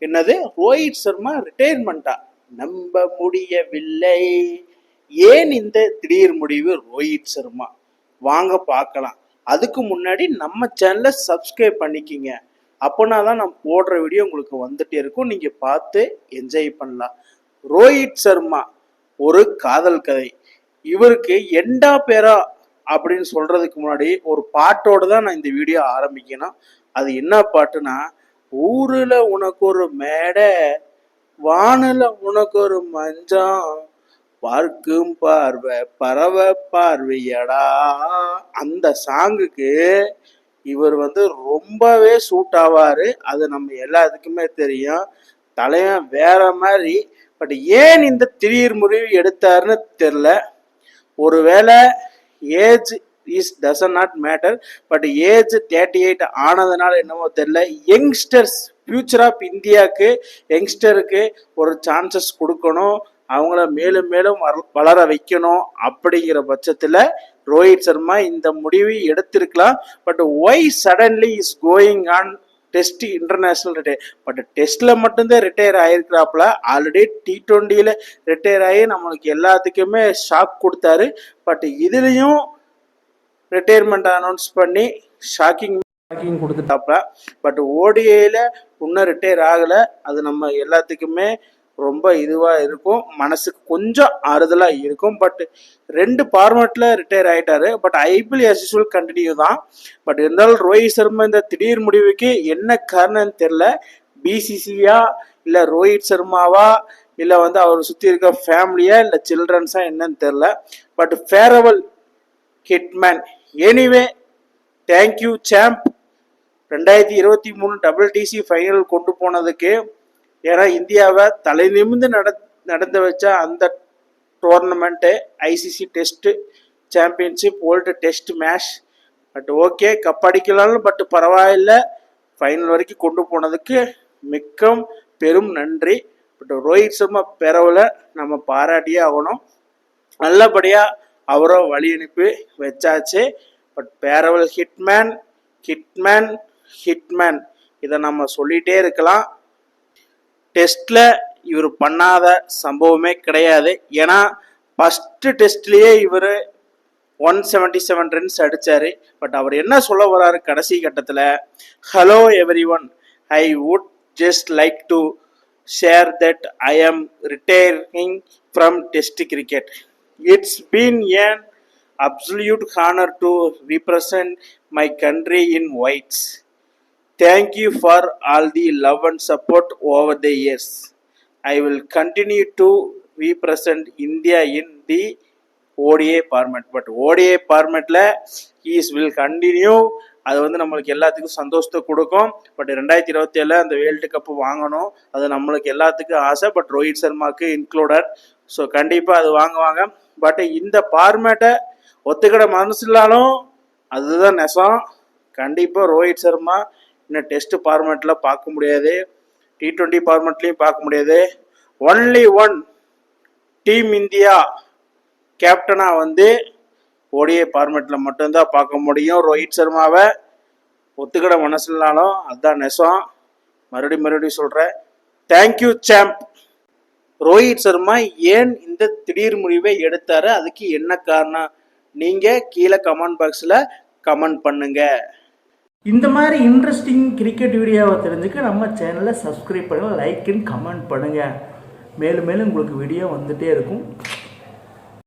என்னது, ரோஹித் சர்மா ரிட்டையர்மெண்டா? நம்ப முடியவில்லை. ஏன் இந்த திடீர் முடிவு ரோஹித் சர்மா? வாங்க பார்க்கலாம். அதுக்கு முன்னாடி நம்ம சேனலை சப்ஸ்கிரைப் பண்ணிக்கிங்க. அப்போனா தான் நம்ம போடுற வீடியோ உங்களுக்கு வந்துட்டே இருக்கும், நீங்க பார்த்து என்ஜாய் பண்ணலாம். ரோஹித் சர்மா ஒரு காதல் கதை. இவருக்கு எண்டா பேரா அப்படின்னு சொல்றதுக்கு முன்னாடி ஒரு பாட்டோடு தான் நான் இந்த வீடியோ ஆரம்பிக்கணும். அது என்ன பாட்டுனா, ஊருல உனக்கு ஒரு மேடை, வானுல உனக்கு ஒரு மஞ்சம், பார்க்கும் பார்வை பறவை பார்வையடா. அந்த சாங்குக்கு இவர் ரொம்பவே சூட் ஆவாரு. அது நம்ம எல்லாத்துக்குமே தெரியும். தலைவன் வேற மாதிரி. பட் ஏன் இந்த திடீர் முடிவு எடுத்தாருன்னு தெரியல. ஒருவேளை age doesn't not matter, but age 38 ஆனதுனால என்னமோ தெரியல, யங்ஸ்டர்ஸ் ஃபியூச்சர் ஆஃப் இந்தியாவுக்கு யங்ஸ்டருக்கு ஒரு சான்சஸ் கொடுக்கணும், அவங்கள மேலும் மேலும் வளர வைக்கணும். அப்படிங்கிற பட்சத்தில் ரோஹித் சர்மா இந்த முடிவை எடுத்திருக்கலாம். But why suddenly is going on test international retire? But டெஸ்ட்ல மட்டும்தான் ரிட்டையர் ஆயிருக்கிறாப்புல. ஆல்ரெடி T20ல ரிட்டையர் ஆகி நம்மளுக்கு எல்லாத்துக்குமே ஷாக் கொடுத்தாரு. பட் இதுலயும் ரிட்டையர்மெண்ட் அனௌன்ஸ் பண்ணி ஷாக்கிங் கொடுத்துட்டாப்ல. பட் ஓடிஐல இன்னும் ரிட்டையர் ஆகலை. அது நம்ம எல்லாத்துக்குமே ரொம்ப இதுவாக இருக்கும், மனசுக்கு கொஞ்சம் ஆறுதலாக இருக்கும். பட் 2 ஃபார்மேட்டில் ரிட்டையர் ஆகிட்டாரு. But IPL as usual continue தான். பட் இருந்தாலும் ரோஹித் சர்மா இந்த திடீர் முடிவுக்கு என்ன காரணம்னு தெரில. பிசிசியா இல்லை ரோஹித் சர்மாவா இல்லை அவர் சுற்றி இருக்க ஃபேமிலியா இல்லை சில்ட்ரன்ஸா என்னன்னு தெரில. But farewell hitman. Anyway, thank you champ. 2023 WTC final கொண்டு போனதுக்கு. ஏன்னா இந்தியாவை தலை நிமிர்ந்து நடந்து வச்ச அந்த tournament ICC test championship world test match. But okay, cup அடிக்கலாம்னு, பட் பரவாயில்ல, ஃபைனல் வரைக்கும் கொண்டு போனதுக்கு மிக்க பெரும் நன்றி. பட் ரோஹித் சர்மா பெறவில் நம்ம பாராட்டியே ஆகணும். நல்லபடியாக அவரை வழி அனுப்பி வச்சாச்சு. பட் பேரவல் ஹிட்மேன் ஹிட்மேன் ஹிட்மேன், இதை நம்ம சொல்லிகிட்டே இருக்கலாம். டெஸ்ட்ல இவர் பண்ணாத சம்பவமே கிடையாது. ஏன்னா ஃபர்ஸ்ட் டெஸ்ட்லயே இவர் 177 ரன்ஸ் அடிச்சாரு. பட் அவர் என்ன சொல்ல வர்றாரு கடைசி கட்டத்தில், hello everyone, I would just like to share that I am retiring from test cricket. It's been an absolute honor to represent my country in whites. Thank you for all the love and support over the years. I will continue to represent India in the ODI format. But ODI formatல he will continue. அது நம்மளுக்கு எல்லாத்துக்கும் சந்தோஷத்தை கொடுக்கும். But 2027 அந்த world cup வாங்கணும், அது நம்மளுக்கு எல்லாத்துக்கும் ஆசை. பட் ரோஹித் சர்மாவுக்கு இன்க்ளூடட். ஸோ கண்டிப்பாக அது வாங்குவாங்க. பட் இந்த ஃபார்மேட்டை ஒத்துக்கிட மனசுலாலும் அதுதான் நெசம். கண்டிப்பாக ரோஹித் சர்மா இன்னும் டெஸ்ட் ஃபார்மேட்டில் பார்க்க முடியாது, T20 ஃபார்மேட்லையும் பார்க்க முடியாது. ஒன்லி ஒன் டீம் இந்தியா கேப்டனாக ஓடிஐ ஃபார்மேட்டில் மட்டும்தான் பார்க்க முடியும் ரோஹித் சர்மாவை. ஒத்துக்கிட மனசுலாலும் அதுதான் நெசம். மறுபடியும் சொல்கிறேன், தேங்க்யூ சாம்ப். ரோஹித் சர்மா ஏன் இந்த திடீர் முடிவை எடுத்தாரு, அதுக்கு என்ன காரணம், நீங்கள் கீழே கமெண்ட் பாக்ஸில் கமெண்ட் பண்ணுங்க. இந்த மாதிரி இன்ட்ரெஸ்டிங் கிரிக்கெட் வீடியோவை தெரிஞ்சுக்க நம்ம சேனலை சப்ஸ்கிரைப் பண்ணுங்கள், லைக் அண்ட் கமெண்ட் பண்ணுங்கள். மேலும் மேலும் உங்களுக்கு வீடியோ வந்துகிட்டே இருக்கும்.